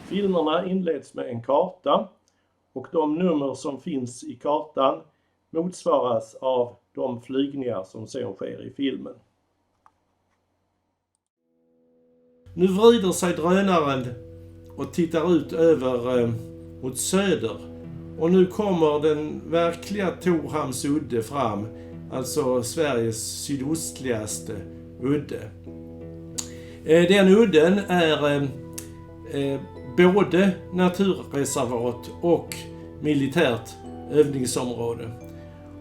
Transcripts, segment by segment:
Filmerna inleds med en karta och de nummer som finns i kartan motsvaras av de flygningar som sen sker i filmen. Nu vrider sig drönaren och tittar ut över mot söder. Och nu kommer den verkliga Torhamns udde fram, alltså Sveriges sydostligaste udde. Den udden är både naturreservat och militärt övningsområde.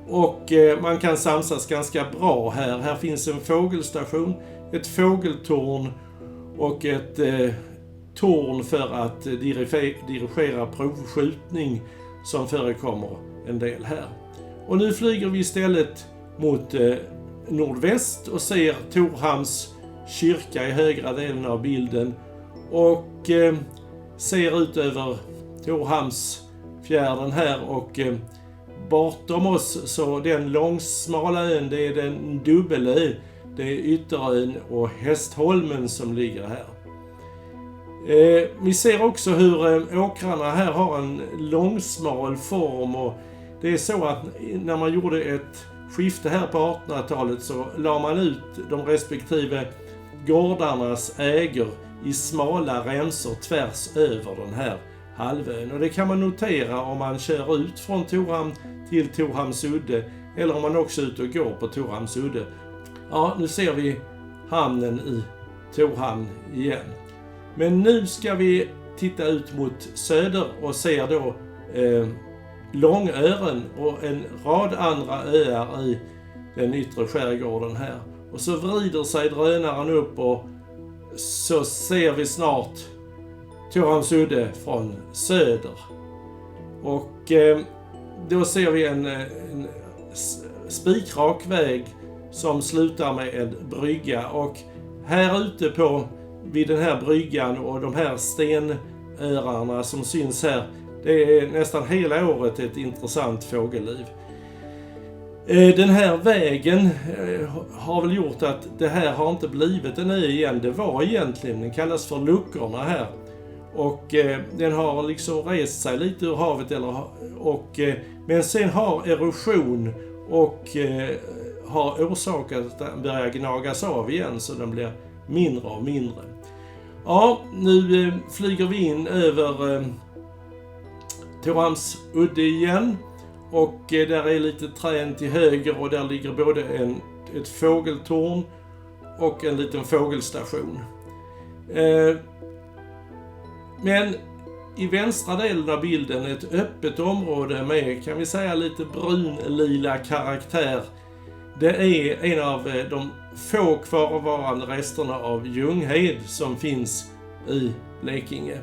Och man kan samsas ganska bra här. Här finns en fågelstation, ett fågeltorn och ett torn för att dirigera provskjutning som förekommer en del här. Och nu flyger vi istället mot nordväst och ser Torhamns kyrka i högra delen av bilden och ser ut över Torhamnsfjärden här och bortom oss så den långsmala ön, det är den dubbelö, det är Ytterön och Hästholmen som ligger här. Vi ser också hur åkrarna här har en långsmal form och det är så att när man gjorde ett skifte här på 1800-talet så la man ut de respektive gårdarnas ägor i smala remsor tvärs över den här halvön. Och det kan man notera om man kör ut från Torhamn till Torhamns udde eller om man också är ute och går på Torhamns udde. Ja, nu ser vi hamnen i Torhamn igen. Men nu ska vi titta ut mot söder och ser då Långören och en rad andra öar i den yttre skärgården här. Och så vrider sig drönaren upp och så ser vi snart Torhamns udde från söder. Och då ser vi en spikrak väg som slutar med en brygga. Och här ute vid den här bryggan och de här stenöarna som syns här, det är nästan hela året ett intressant fågelliv. Den här vägen har väl gjort att det här har inte blivit en ö igen. Det var egentligen, den kallas för Luckorna här. Och den har liksom rest sig lite ur havet. Men sen har erosion och har orsakat att den börjar gnagas av igen så den blir mindre och mindre. Ja, nu flyger vi in över Torhamns udde igen. Och där är lite träd till höger och där ligger både ett fågeltorn och en liten fågelstation. Men i vänstra delen av bilden ett öppet område med, kan vi säga, lite brun-lila karaktär. Det är en av de få kvarvarande resterna av Ljunghed som finns i Blekinge.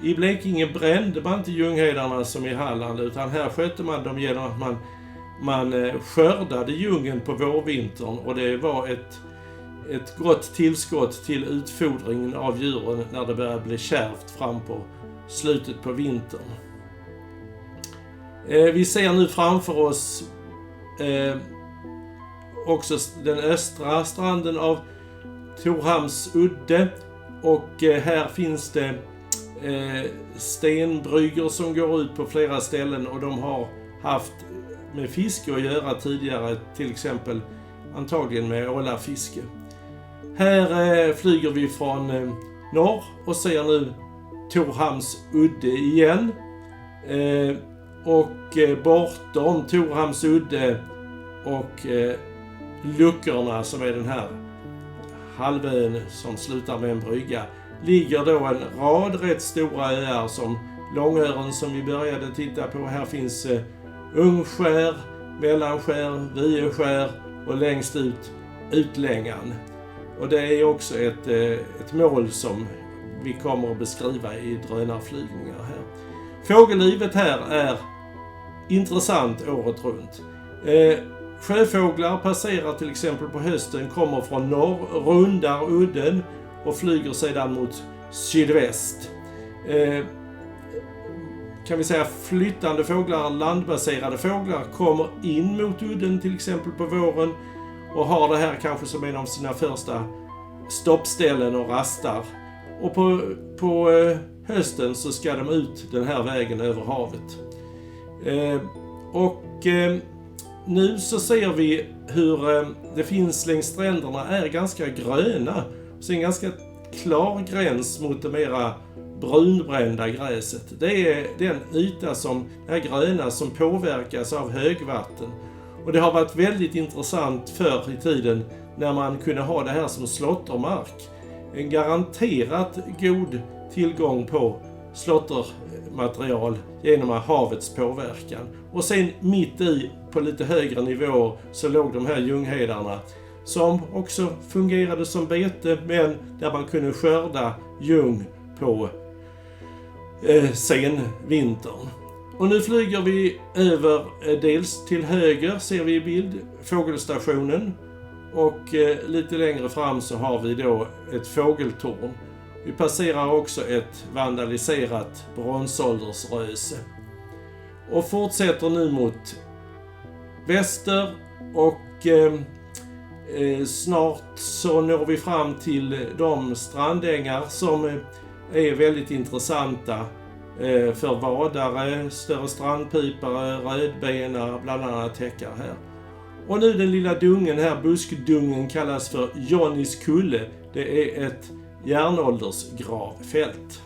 I Blekinge brände man inte ljunghedarna som i Halland, utan här skötte man dem genom att man skördade ljungen på vårvintern, och det var ett gott tillskott till utfodringen av djuren när det började bli kärvt fram på slutet på vintern. Vi ser nu framför oss också den östra stranden av Torhamns udde, och här finns det stenbryggor som går ut på flera ställen, och de har haft med fiske att göra tidigare, till exempel antagligen med ålafiske. Här flyger vi från norr och ser nu Torhamns udde igen, och bortom Torhamns udde och Luckorna, som är den här halvön som slutar med en brygga, ligger då en rad rätt stora öar som Långören som vi började titta på. Här finns Ungskär, Mellanskär, Vieskär och längst ut Utlängan. Och det är också ett mål som vi kommer att beskriva i drönarflygningar här. Fågellivet här är intressant året runt. Sjöfåglar passerar till exempel på hösten, kommer från norr, rundar udden och flyger sedan mot sydväst. Kan vi säga flyttande fåglar, landbaserade fåglar, kommer in mot udden till exempel på våren och har det här kanske som en av sina första stoppställen och rastar. Och på hösten så ska de ut den här vägen över havet. Nu så ser vi hur det finns längs stränderna är ganska gröna. Så en ganska klar gräns mot det mera brunbrända gräset. Det är den yta som är gröna som påverkas av högvatten. Och det har varit väldigt intressant förr i tiden när man kunde ha det här som slåttermark. En garanterat god tillgång på slåttermaterial genom havets påverkan. Och sen mitt i på lite högre nivå så låg de här ljunghedarna som också fungerade som bete, men där man kunde skörda ljung på senvintern. Och nu flyger vi över, dels till höger ser vi i bild fågelstationen, och lite längre fram så har vi då ett fågeltorn. Vi passerar också ett vandaliserat bronsåldersröse och fortsätter nu mot väster, och snart så når vi fram till de strandängar som är väldigt intressanta för vadare, större strandpipare, rödbena bland annat häckar här. Och nu den lilla dungen här, buskdungen, kallas för Johnnys kulle. Det är ett järnåldersgravfält.